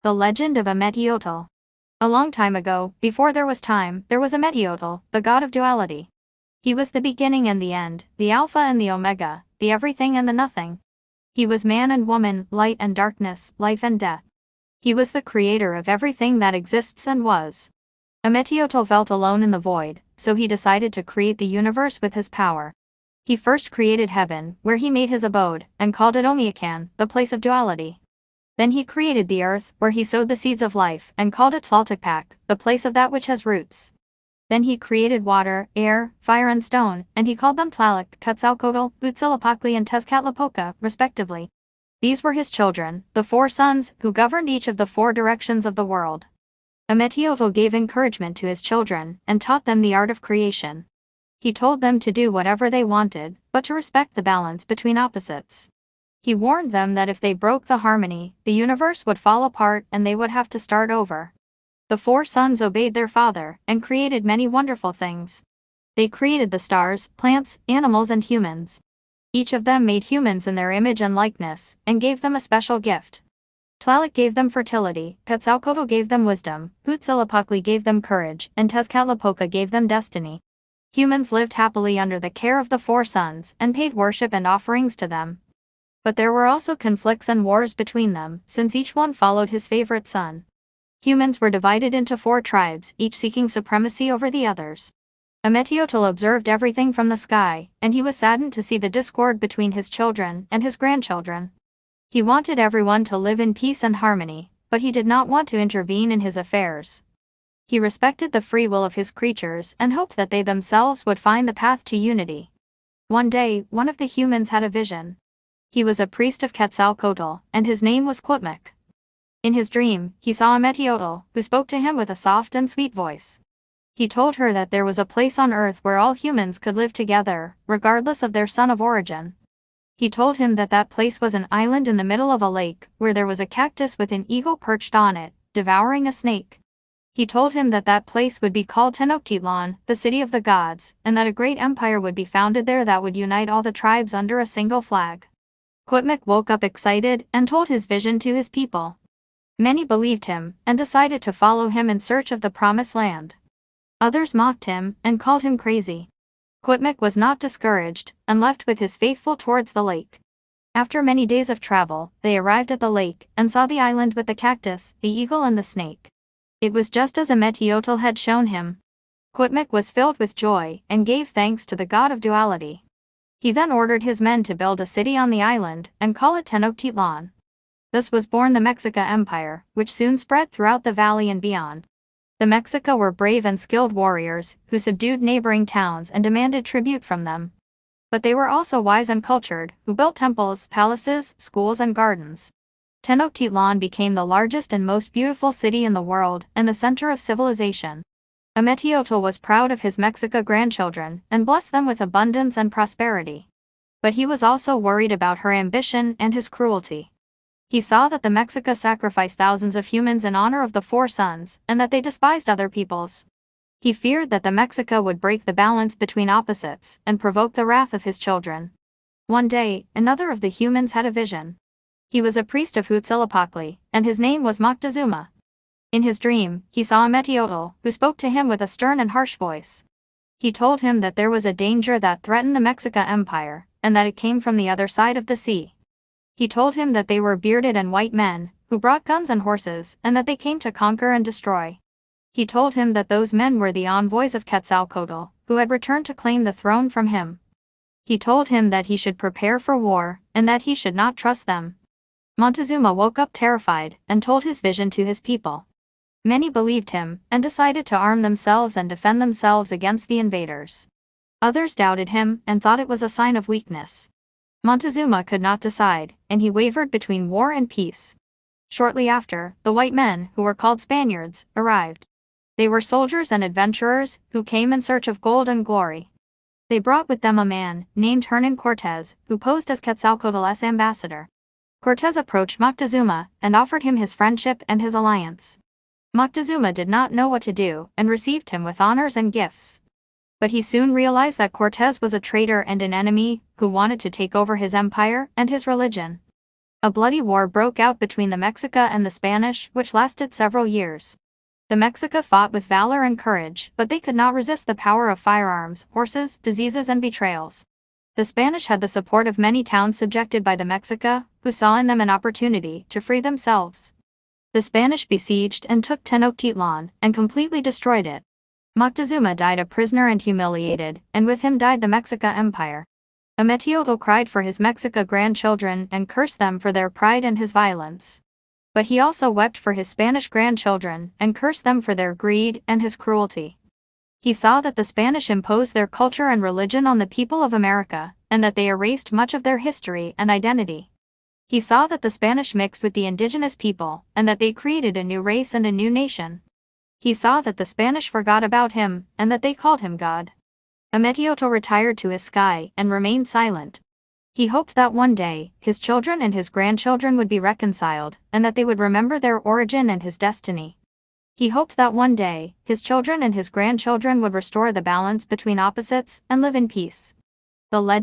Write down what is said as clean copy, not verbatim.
The legend of Ometeotl. A long time ago, before there was time, there was Ometeotl, the god of duality. He was the beginning and the end, the Alpha and the Omega, the everything and the nothing. He was man and woman, light and darkness, life and death. He was the creator of everything that exists and was. Ometeotl felt alone in the void, so he decided to create the universe with his power. He first created heaven, where he made his abode, and called it Ometeotl, the place of duality. Then he created the earth, where he sowed the seeds of life, and called it Tlaltikpak, the place of that which has roots. Then he created water, air, fire and stone, and he called them Tlaloc, Quetzalcoatl, Huitzilopochtli and Tezcatlipoca, respectively. These were his children, the 4 sons, who governed each of the 4 directions of the world. Ometeotl gave encouragement to his children, and taught them the art of creation. He told them to do whatever they wanted, but to respect the balance between opposites. He warned them that if they broke the harmony, the universe would fall apart and they would have to start over. The 4 sons obeyed their father, and created many wonderful things. They created the stars, plants, animals and humans. Each of them made humans in their image and likeness, and gave them a special gift. Tlaloc gave them fertility, Quetzalcoatl gave them wisdom, Huitzilopochtli gave them courage, and Tezcatlipoca gave them destiny. Humans lived happily under the care of the 4 sons, and paid worship and offerings to them. But there were also conflicts and wars between them, since each one followed his favorite son. Humans were divided into 4 tribes, each seeking supremacy over the others. Ometeotl observed everything from the sky, and he was saddened to see the discord between his children and his grandchildren. He wanted everyone to live in peace and harmony, but he did not want to intervene in his affairs. He respected the free will of his creatures and hoped that they themselves would find the path to unity. One day, one of the humans had a vision. He was a priest of Quetzalcoatl, and his name was Quitmik. In his dream, he saw Ometeotl, who spoke to him with a soft and sweet voice. He told her that there was a place on earth where all humans could live together, regardless of their son of origin. He told him that that place was an island in the middle of a lake, where there was a cactus with an eagle perched on it, devouring a snake. He told him that that place would be called Tenochtitlan, the city of the gods, and that a great empire would be founded there that would unite all the tribes under a single flag. Quitmik woke up excited and told his vision to his people. Many believed him, and decided to follow him in search of the promised land. Others mocked him, and called him crazy. Quitmik was not discouraged, and left with his faithful towards the lake. After many days of travel, they arrived at the lake, and saw the island with the cactus, the eagle and the snake. It was just as Ometeotl had shown him. Quitmik was filled with joy, and gave thanks to the god of duality. He then ordered his men to build a city on the island, and call it Tenochtitlan. Thus was born the Mexica Empire, which soon spread throughout the valley and beyond. The Mexica were brave and skilled warriors, who subdued neighboring towns and demanded tribute from them. But they were also wise and cultured, who built temples, palaces, schools and gardens. Tenochtitlan became the largest and most beautiful city in the world, and the center of civilization. Ometeotl was proud of his Mexica grandchildren, and blessed them with abundance and prosperity. But he was also worried about her ambition and his cruelty. He saw that the Mexica sacrificed thousands of humans in honor of the 4 sons, and that they despised other peoples. He feared that the Mexica would break the balance between opposites, and provoke the wrath of his children. One day, another of the humans had a vision. He was a priest of Huitzilopochtli, and his name was Moctezuma. In his dream, he saw Ometeotl, who spoke to him with a stern and harsh voice. He told him that there was a danger that threatened the Mexica Empire, and that it came from the other side of the sea. He told him that they were bearded and white men, who brought guns and horses, and that they came to conquer and destroy. He told him that those men were the envoys of Quetzalcoatl, who had returned to claim the throne from him. He told him that he should prepare for war, and that he should not trust them. Montezuma woke up terrified, and told his vision to his people. Many believed him, and decided to arm themselves and defend themselves against the invaders. Others doubted him, and thought it was a sign of weakness. Montezuma could not decide, and he wavered between war and peace. Shortly after, the white men, who were called Spaniards, arrived. They were soldiers and adventurers, who came in search of gold and glory. They brought with them a man, named Hernan Cortés, who posed as Quetzalcoatl's ambassador. Cortés approached Moctezuma, and offered him his friendship and his alliance. Moctezuma did not know what to do, and received him with honors and gifts. But he soon realized that Cortés was a traitor and an enemy, who wanted to take over his empire and his religion. A bloody war broke out between the Mexica and the Spanish, which lasted several years. The Mexica fought with valor and courage, but they could not resist the power of firearms, horses, diseases and betrayals. The Spanish had the support of many towns subjected by the Mexica, who saw in them an opportunity to free themselves. The Spanish besieged and took Tenochtitlan, and completely destroyed it. Moctezuma died a prisoner and humiliated, and with him died the Mexica Empire. Ometeotl cried for his Mexica grandchildren and cursed them for their pride and his violence. But he also wept for his Spanish grandchildren and cursed them for their greed and his cruelty. He saw that the Spanish imposed their culture and religion on the people of America, and that they erased much of their history and identity. He saw that the Spanish mixed with the indigenous people, and that they created a new race and a new nation. He saw that the Spanish forgot about him, and that they called him God. Ometeotl retired to his sky and remained silent. He hoped that one day, his children and his grandchildren would be reconciled, and that they would remember their origin and his destiny. He hoped that one day, his children and his grandchildren would restore the balance between opposites and live in peace. The legend